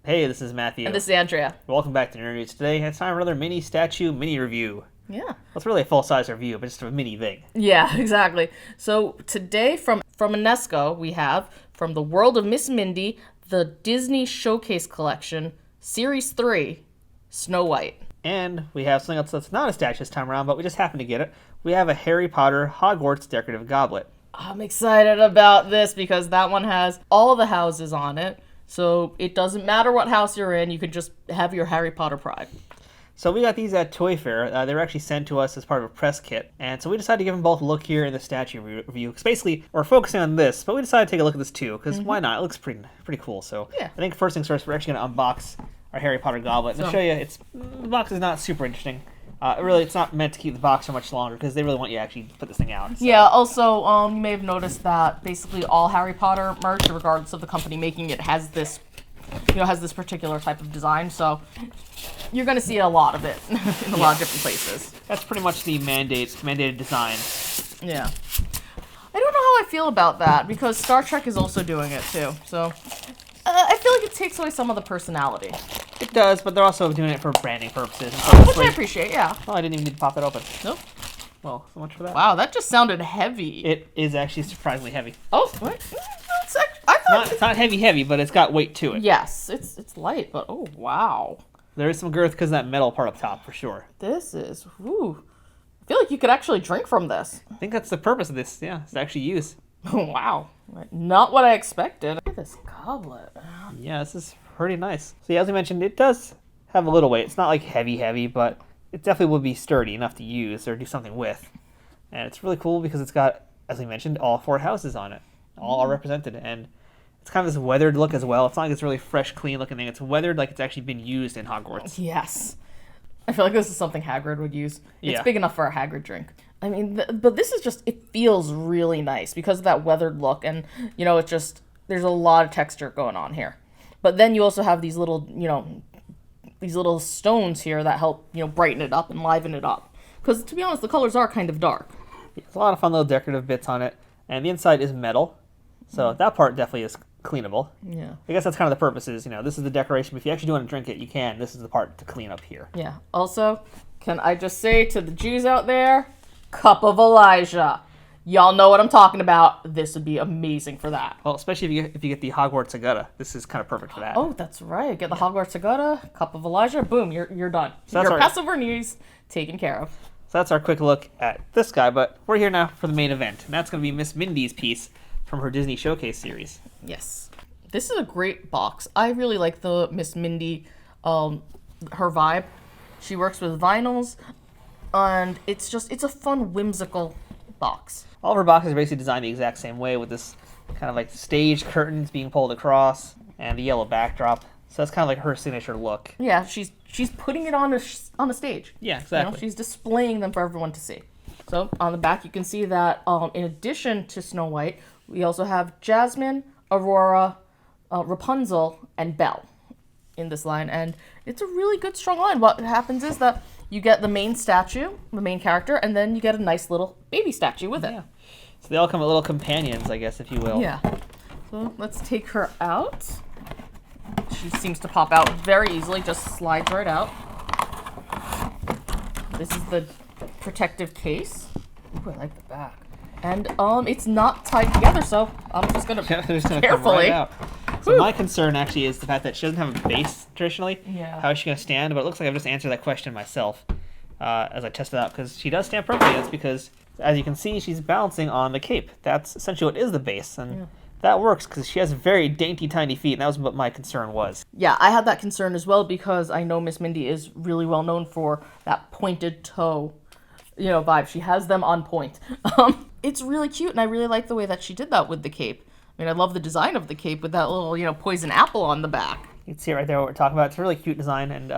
Hey, this is Matthew. And this is Andrea. Welcome back to Nerd News. Today, it's time for another mini statue mini review. Yeah. Well, it's really a full-size review, but just a mini thing. Yeah, exactly. So today from Enesco, we have from the world of Miss Mindy, the Disney Showcase Collection, Series 3, Snow White. And we have something else that's not a statue this time around, but we just happened to get it. We have a Harry Potter Hogwarts decorative goblet. I'm excited about this because that one has all the houses on it. So it doesn't matter what house you're in, you can just have your Harry Potter pride. So we got these at Toy Fair. They were actually sent to us as part of a press kit. And so we decided to give them both a look here in the statue review. Because basically, we're focusing on this, but we decided to take a look at this too. Because why not? It looks pretty cool. So Yeah. I think first things first, we're actually going to unbox our Harry Potter goblet. And to show you, the box is not super interesting. It's not meant to keep the box for much longer because they really want you to actually put this thing out. So. Yeah, also, you may have noticed that basically all Harry Potter merch, regardless of the company making it, has this particular type of design. So you're going to see a lot of it in a lot of different places. That's pretty much the mandated design. Yeah. I don't know how I feel about that because Star Trek is also doing it too. So I feel like it takes away some of the personality. It does, but they're also doing it for branding purposes. Which I appreciate, yeah. Oh, I didn't even need to pop it open. Nope. Well, so much for that. Wow, that just sounded heavy. It is actually surprisingly heavy. Oh, what? I thought It's not heavy, but it's got weight to it. Yes, it's light, but oh wow. There is some girth because of that metal part up top, for sure. This is, whew. I feel like you could actually drink from this. I think that's the purpose of this, yeah, is to actually use. Wow. Not what I expected. Look at this goblet. Yeah, this is pretty nice. So yeah, as we mentioned, it does have a little weight. It's not like heavy, but it definitely would be sturdy enough to use or do something with. And it's really cool because it's got, as we mentioned, all 4 houses on it. All are represented, and it's kind of this weathered look as well. It's not like it's really fresh, clean looking thing. It's weathered like it's actually been used in Hogwarts. Yes. I feel like this is something Hagrid would use. It's Yeah. big enough for a Hagrid drink. I mean, but this is just, it feels really nice because of that weathered look. And, it's just, there's a lot of texture going on here. But then you also have these little, these little stones here that help, brighten it up and liven it up. Because, to be honest, the colors are kind of dark. It's a lot of fun little decorative bits on it. And the inside is metal. So that part definitely is cleanable. Yeah. I guess that's kind of the purpose is, this is the decoration. But if you actually do want to drink it, you can. This is the part to clean up here. Yeah. Also, can I just say to the Jews out there, Cup of Elijah. Y'all know what I'm talking about. This would be amazing for that. Well, especially if you get the Hogwarts Agata. This is kind of perfect for that. Oh, that's right. Get the Hogwarts Agata, Cup of Elijah. Boom, you're done. So that's Your our- Passover needs taken care of. So that's our quick look at this guy. But we're here now for the main event. And that's going to be Miss Mindy's piece from her Disney Showcase series. Yes. This is a great box. I really like the Miss Mindy, her vibe. She works with vinyls, and it's a fun, whimsical box. All of her boxes are basically designed the exact same way with this kind of like stage curtains being pulled across and the yellow backdrop. So that's kind of like her signature look. Yeah, she's putting it on a stage. Yeah, exactly. She's displaying them for everyone to see. So on the back, you can see that in addition to Snow White, we also have Jasmine, Aurora, Rapunzel, and Belle in this line. And it's a really good, strong line. What happens is that you get the main statue, the main character, and then you get a nice little baby statue with it. Yeah. So they all come with little companions, I guess, if you will. Yeah. So let's take her out. She seems to pop out very easily, just slides right out. This is the protective case. Ooh, I like the back. And it's not tied together, so I'm just gonna They're just gonna come carefully. right out. So my concern actually is the fact that she doesn't have a base traditionally. Yeah. How is she going to stand? But it looks like I've just answered that question myself as I tested it out because she does stand perfectly. That's because, as you can see, she's balancing on the cape. That's essentially what is the base. And that works because she has very dainty, tiny feet. And that was what my concern was. Yeah, I had that concern as well because I know Miss Mindy is really well known for that pointed toe, vibe. She has them on point. It's really cute, and I really like the way that she did that with the cape. I mean, I love the design of the cape with that little, poison apple on the back. You can see right there what we're talking about. It's a really cute design. And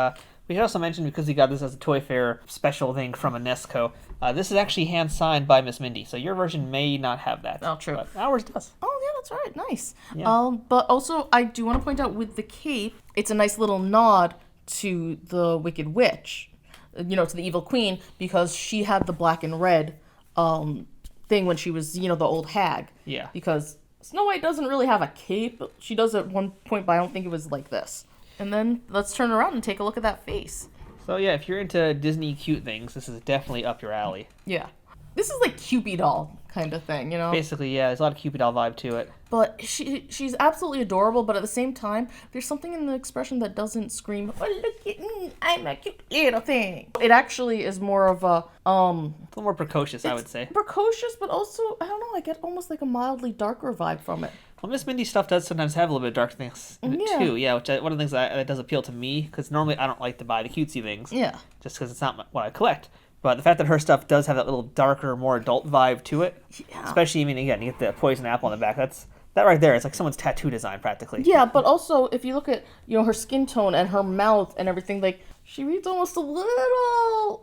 we should also mention, because we got this as a Toy Fair special thing from Enesco, this is actually hand-signed by Miss Mindy. So your version may not have that. Oh, true. But ours does. Oh, yeah, that's right. Nice. Yeah. But also, I do want to point out with the cape, it's a nice little nod to the Wicked Witch, to the Evil Queen, because she had the black and red thing when she was, the old hag. Yeah. Because Snow White doesn't really have a cape. She does at one point, but I don't think it was like this. And then let's turn around and take a look at that face. So yeah, if you're into Disney cute things, this is definitely up your alley. Yeah. This is like Cupid doll kind of thing, you know? Basically, yeah, there's a lot of Cupid doll vibe to it. But she's absolutely adorable, but at the same time, there's something in the expression that doesn't scream, oh, look at me, I'm a cute little thing. It actually is more of a, It's a little more precocious, I would say. Precocious, but also, I don't know, I get almost like a mildly darker vibe from it. Well, Miss Mindy stuff does sometimes have a little bit of dark things in it too, yeah, which one of the things that does appeal to me, because normally I don't like to buy the cutesy things. Yeah. Just because it's not what I collect. But the fact that her stuff does have that little darker, more adult vibe to it, especially, I mean, again, you get the poison apple on the back, that right there, it's like someone's tattoo design practically. Yeah, but also, if you look at, you know, her skin tone and her mouth and everything, like, she reads almost a little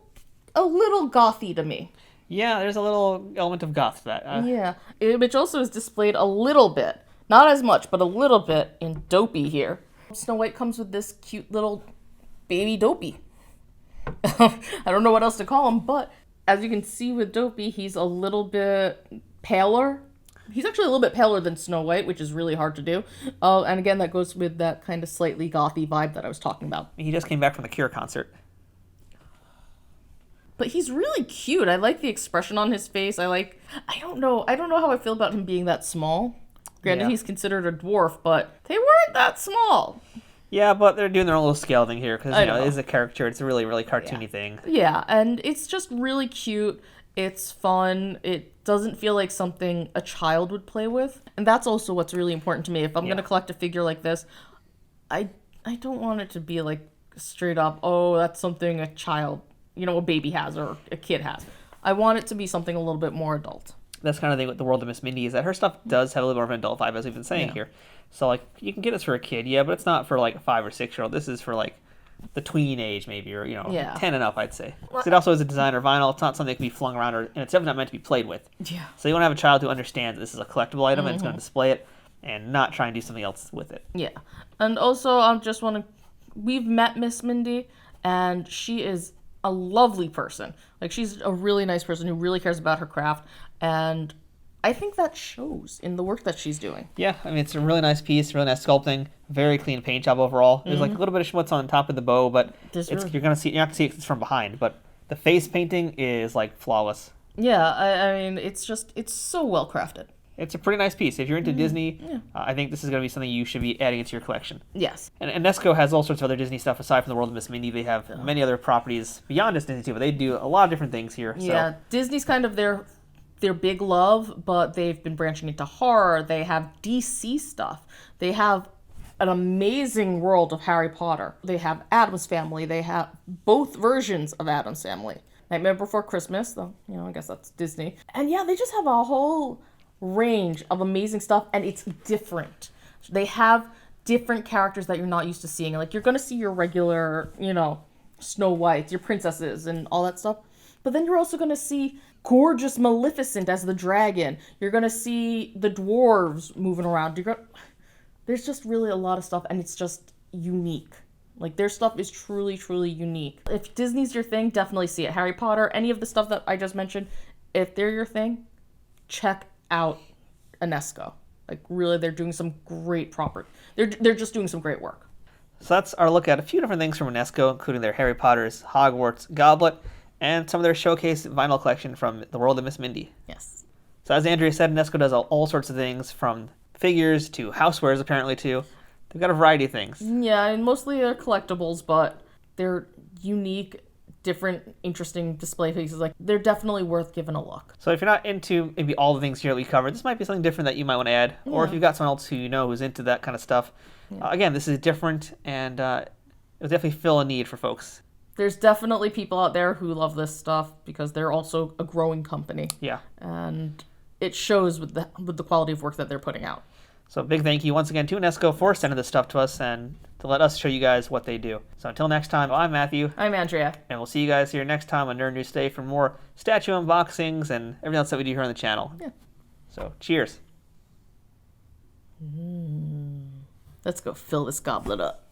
gothy to me. Yeah, there's a little element of goth to that. Yeah, which also is displayed a little bit, not as much, but a little bit in Dopey here. Snow White comes with this cute little baby Dopey. I don't know what else to call him, but as you can see with Dopey, he's a little bit paler. He's actually a little bit paler than Snow White, which is really hard to do. And again, that goes with that kind of slightly gothy vibe that I was talking about. He just came back from the Cure concert. But he's really cute. I like the expression on his face. I don't know how I feel about him being that small. Granted, he's considered a dwarf, but they weren't that small. Yeah, but they're doing their own little scale thing here, because, you know, it is a caricature. It's a really, really cartoony thing. Yeah, and it's just really cute. It's fun. It doesn't feel like something a child would play with. And that's also what's really important to me. If I'm going to collect a figure like this, I don't want it to be like straight up, oh, that's something a child, you know, a baby has or a kid has. I want it to be something a little bit more adult. That's kind of the thing with the world of Miss Mindy, is that her stuff does have a little more of an adult vibe, as we've been saying here. So, like, you can get this for a kid, but it's not for, like, a 5 or 6-year-old. This is for, like, the tween age, maybe, or, you know, 10 and up, I'd say. Because it also is a designer vinyl. It's not something that can be flung around, and it's definitely not meant to be played with. Yeah. So you want to have a child who understands that this is a collectible item and it's going to display it and not try and do something else with it. Yeah. And also, I just want to... We've met Miss Mindy, and she is a lovely person. Like, she's a really nice person who really cares about her craft, and I think that shows in the work that she's doing. Yeah, I mean, it's a really nice piece, really nice sculpting, very clean paint job overall. There's like a little bit of schmutz on top of the bow, but you're not gonna see it from behind. But the face painting is like flawless. Yeah, I mean, it's so well crafted. It's a pretty nice piece. If you're into Disney, I think this is going to be something you should be adding into your collection. Yes. And Enesco has all sorts of other Disney stuff aside from the world of Miss Mindy. They have many other properties beyond Disney too, but they do a lot of different things here. Yeah, Disney's kind of their big love, but they've been branching into horror. They have DC stuff. They have an amazing world of Harry Potter. They have Addams Family. They have both versions of Addams Family. Nightmare Before Christmas, though, you know, I guess that's Disney. And yeah, they just have a whole range of amazing stuff, and it's different. They have different characters that you're not used to seeing. Like, you're going to see your regular, you know, Snow Whites, your princesses, and all that stuff. But then you're also going to see gorgeous Maleficent as the dragon. You're going to see the dwarves moving around. There's just really a lot of stuff, and it's just unique. Like, their stuff is truly, truly unique. If Disney's your thing, definitely see it. Harry Potter, any of the stuff that I just mentioned, if they're your thing, check out Enesco. Like, really, they're doing some great they're just doing some great work. So that's our look at a few different things from Enesco, including their Harry Potter's Hogwarts Goblet, and some of their showcase vinyl collection from the world of Miss Mindy. Yes. So as Andrea said, Enesco does all sorts of things, from figures to housewares, apparently, too. They've got a variety of things. Yeah, and mostly they're collectibles, but they're unique, different, interesting display pieces. Like, they're definitely worth giving a look. So if you're not into maybe all the things here that we covered, this might be something different that you might want to add. Yeah. Or if you've got someone else who you know who's into that kind of stuff. Yeah. Again, this is different, and it will definitely fill a need for folks. There's definitely people out there who love this stuff because they're also a growing company. Yeah. And it shows with the quality of work that they're putting out. So big thank you once again to Enesco for sending this stuff to us and to let us show you guys what they do. So until next time, I'm Matthew. I'm Andrea. And we'll see you guys here next time on Nerd News Day for more statue unboxings and everything else that we do here on the channel. Yeah. So cheers. Let's go fill this goblet up.